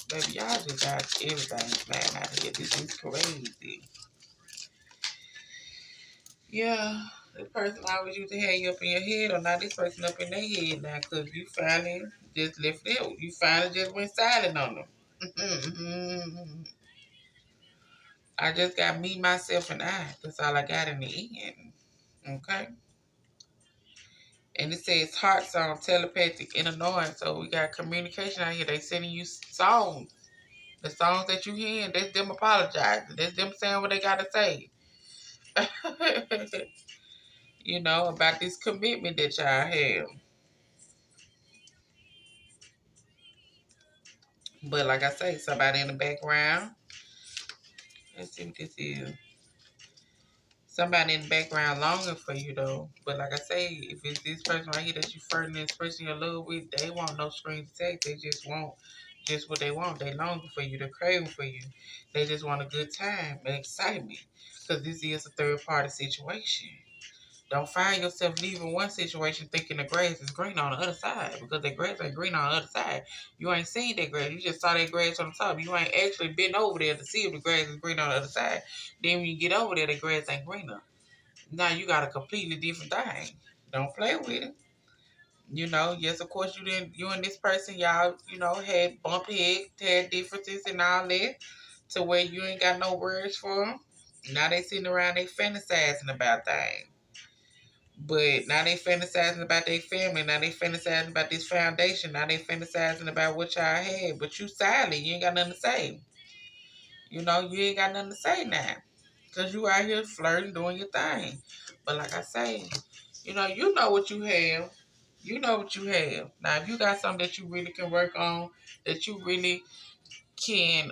Baby, y'all just got everything planned out here. This is crazy. Yeah, this person always used to have you up in your head, or not this person up in their head now, because you finally just left it. You finally just went silent on them. I just got me, myself, and I. That's all I got in the end. Okay? And it says heart song, telepathic, and annoying. So we got communication out here. They sending you songs. The songs that you hear, that's them apologizing. That's them saying what they got to say. About this commitment that y'all have. But like I say, somebody in the background. Let's see what this is. Somebody in the background longing for you though. But like I say, if it's this person right here that you flirting and expressing your love with, they want no strings attached. They just want just what they want. They longing for you. They're craving for you. They just want a good time and excitement. Because this is a third party situation. Don't find yourself leaving one situation thinking the grass is green on the other side, because the grass ain't green on the other side. You ain't seen that grass. You just saw that grass on the top. You ain't actually been over there to see if the grass is green on the other side. Then when you get over there, the grass ain't greener. Now you got a completely different thing. Don't play with it. You know, yes, of course you and this person, y'all, had bumpy heads, had differences and all that, to where you ain't got no words for them. Now they sitting around, they fantasizing about things. But now they fantasizing about their family. Now they fantasizing about this foundation. Now they fantasizing about what y'all had. But you silent. You ain't got nothing to say. You ain't got nothing to say now. Because you out here flirting, doing your thing. But like I say, you know what you have. You know what you have. Now, if you got something that you really can work on, that you really can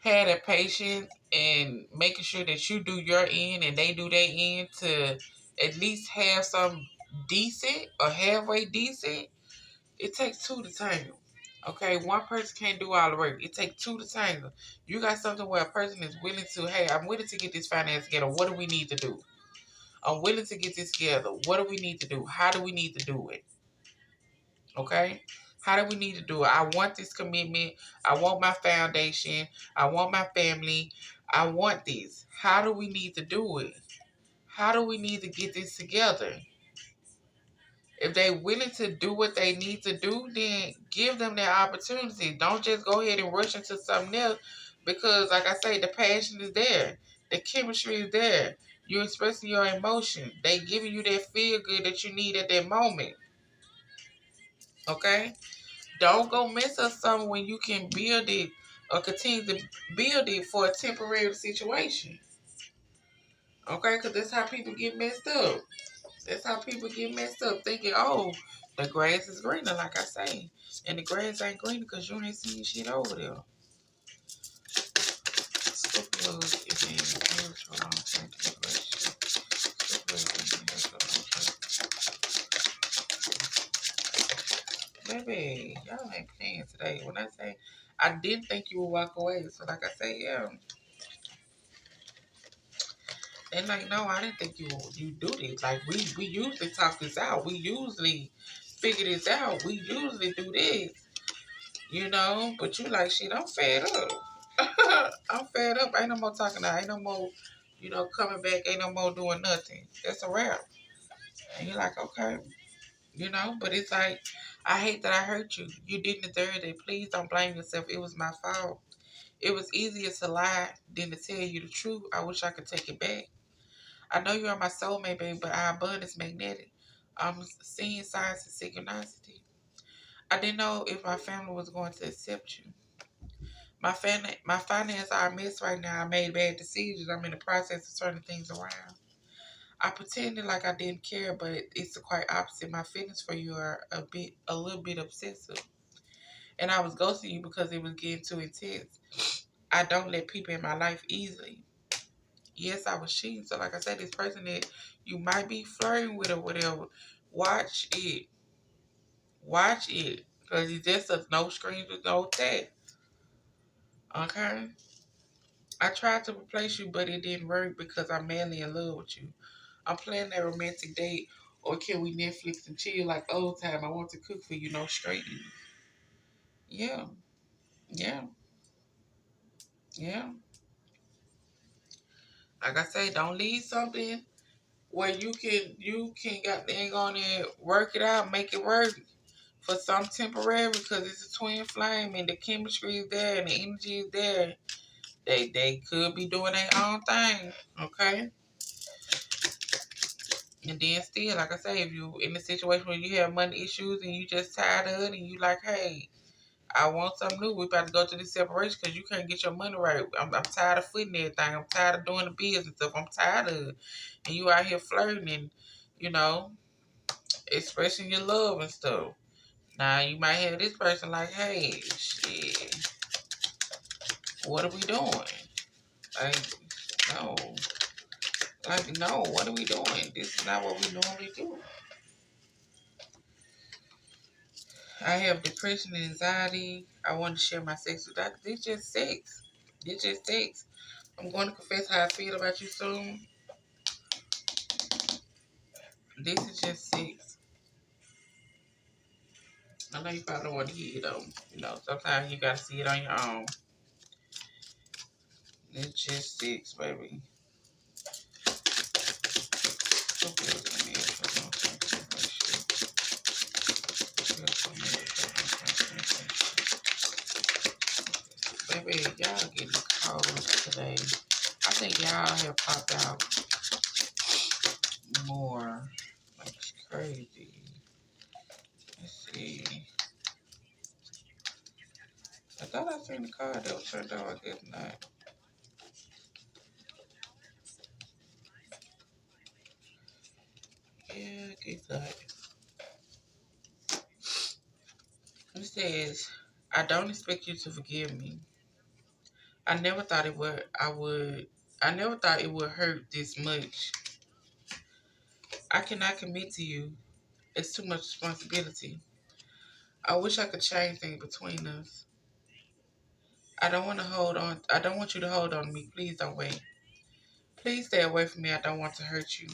have that patience and making sure that you do your end and they do their end to at least have some decent or halfway decent, it takes two to tango. Okay, one person can't do all the work. It takes two to tango. You got something where a person is willing to, hey, I'm willing to get this finance together. What do we need to do? I'm willing to get this together. What do we need to do? How do we need to do it? Okay? How do we need to do it? I want this commitment. I want my foundation. I want my family. I want this. How do we need to do it? How do we need to get this together? If they willing to do what they need to do, then give them that opportunity. Don't just go ahead and rush into something else, because, like I say, the passion is there. The chemistry is there. You're expressing your emotion. They giving you that feel good that you need at that moment. Okay? Don't go mess up something when you can build it or continue to build it for a temporary situation. Okay? Because that's how people get messed up. That's how people get messed up, thinking, oh, the grass is greener, like I say. And the grass ain't greener because you ain't seeing shit over there. Scorpio is in marriage for a long term relationship. Scorpio is in marriage for a long term. Baby, y'all ain't playing today. When I say I didn't think you would walk away, so like I say, yeah. And like, no, I didn't think you do this. Like we usually talk this out. We usually figure this out. We usually do this. But you like, shit, I'm fed up. I'm fed up. Ain't no more talking out. Ain't no more, coming back. Ain't no more doing nothing. That's a wrap. And you're like, okay, but it's like, I hate that I hurt you. You didn't deserve it. Please don't blame yourself. It was my fault. It was easier to lie than to tell you the truth. I wish I could take it back. I know you are my soulmate, baby, but our bond is magnetic. I'm seeing signs of synchronicity. I didn't know if my family was going to accept you. My finances are a mess right now. I made bad decisions. I'm in the process of turning things around. I pretended like I didn't care, but it's the quite opposite. My feelings for you are a little bit obsessive. And I was ghosting you because it was getting too intense. I don't let people in my life easily. Yes, I was cheating. So like I said, this person that you might be flirting with or whatever, watch it. Watch it. Because it's just a no screens with no text. Okay? I tried to replace you, but it didn't work because I'm madly in love with you. I'm planning a romantic date, or can we Netflix and chill like old time? I want to cook for you, no straight eating. Yeah, yeah, yeah. Like I say, don't leave something where you can got thing on there, work it out, make it work for some temporary, because it's a twin flame and the chemistry is there and the energy is there. They could be doing their own thing, okay? And then still, like I say, if you in a situation where you have money issues and you just tired of it and you like, hey, I want something new. We about to go to this separation because you can't get your money right. I'm tired of footing everything. I'm tired of doing the business stuff. I'm tired of it. And you out here flirting and, you know, expressing your love and stuff. Now you might have this person like, hey, shit, what are we doing? Like, no. Like, no, what are we doing? This is not what we normally do. I have depression and anxiety. I want to share my sex with doctors. It's just sex. It's just sex. I'm going to confess how I feel about you soon. This is just sex. I know you probably don't want to hear it though. You know, sometimes you gotta see it on your own. It's just sex, baby. Baby, y'all getting cold today. I think y'all have popped out more. Like it's crazy. Let's see. I thought I seen the car that was turned on. I guess not. Yeah, I guess not. It says, I don't expect you to forgive me. I never thought it would. I never thought it would hurt this much. I cannot commit to you. It's too much responsibility. I wish I could change things between us. I don't want to hold on. I don't want you to hold on to me. Please don't wait. Please stay away from me. I don't want to hurt you.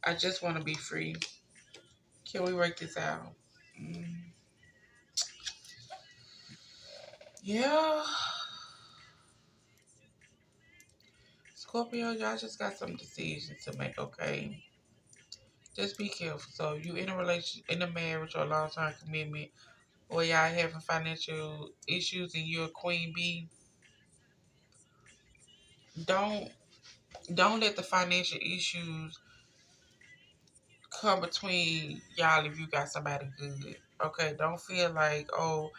I just want to be free. Can we work this out? Mm. Yeah. Scorpio, y'all just got some decisions to make, okay? Just be careful. So you in a relation, in a marriage or a long-term commitment, or y'all having financial issues and you're a queen bee, don't don't let the financial issues come between y'all if you got somebody good. Okay, don't feel like, oh,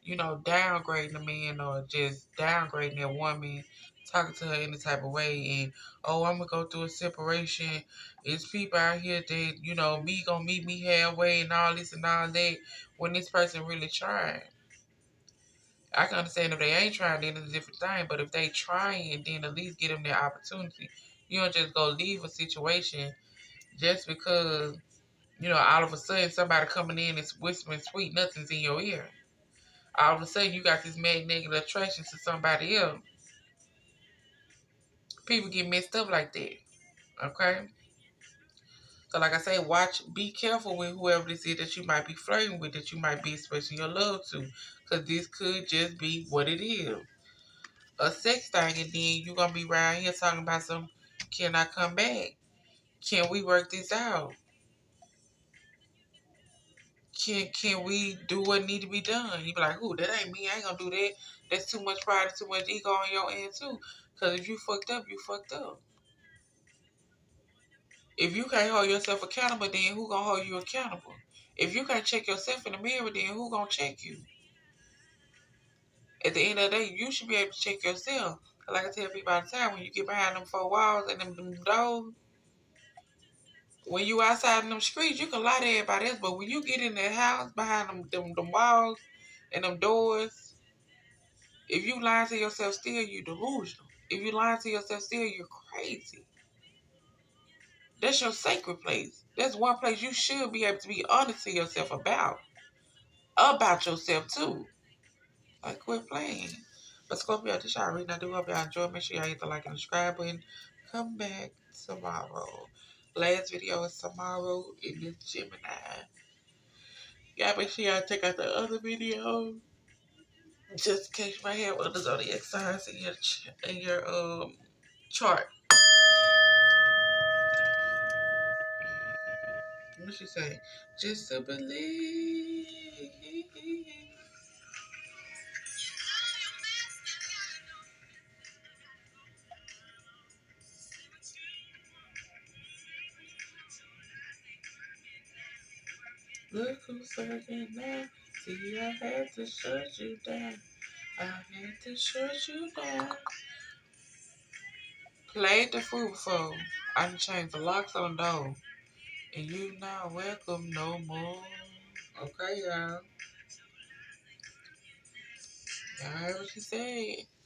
downgrading a man or just downgrading a woman, talking to her any type of way, and oh, I'm gonna go through a separation. It's people out here that, me gonna meet me halfway and all this and all that when this person really trying. I can understand if they ain't trying, then it's a different thing. But if they trying, then at least give them their opportunity. You don't just go leave a situation just because, all of a sudden somebody coming in and whispering sweet nothings in your ear. All of a sudden you got this magnetic attraction to somebody else. People get messed up like that. Okay? So like I say, be careful with whoever this is that you might be flirting with, that you might be expressing your love to. Because this could just be what it is. A sex thing, and then you're going to be around here talking about some, can I come back? Can we work this out? Can we do what need to be done? You be like, ooh, that ain't me. I ain't gonna do that. That's too much pride and too much ego on your end too. Cause if you fucked up, you fucked up. If you can't hold yourself accountable, then who gonna hold you accountable? If you can't check yourself in the mirror, then who gonna check you? At the end of the day, you should be able to check yourself. Like I tell people all the time, when you get behind them four walls and them doors, when you outside in them streets, you can lie to everybody else. But when you get in that house behind them walls and them doors, if you lie to yourself still, you delusional. If you lie to yourself still, you're crazy. That's your sacred place. That's one place you should be able to be honest to yourself about yourself too. Like, quit playing. But Scorpio, this y'all reading. I do hope y'all enjoy. Make sure y'all hit the like and subscribe button. Come back tomorrow. Last video is tomorrow in this Gemini. Y'all make sure y'all check out the other video. Just in case you might have other zodiac signs in your chart. What she say? Just to believe. Look who's serving now. See, I had to shut you down. I had to shut you down. Played the fool before. I done changed the locks on the door. And you not welcome no more. Okay. Okay, y'all. Y'all heard what she said.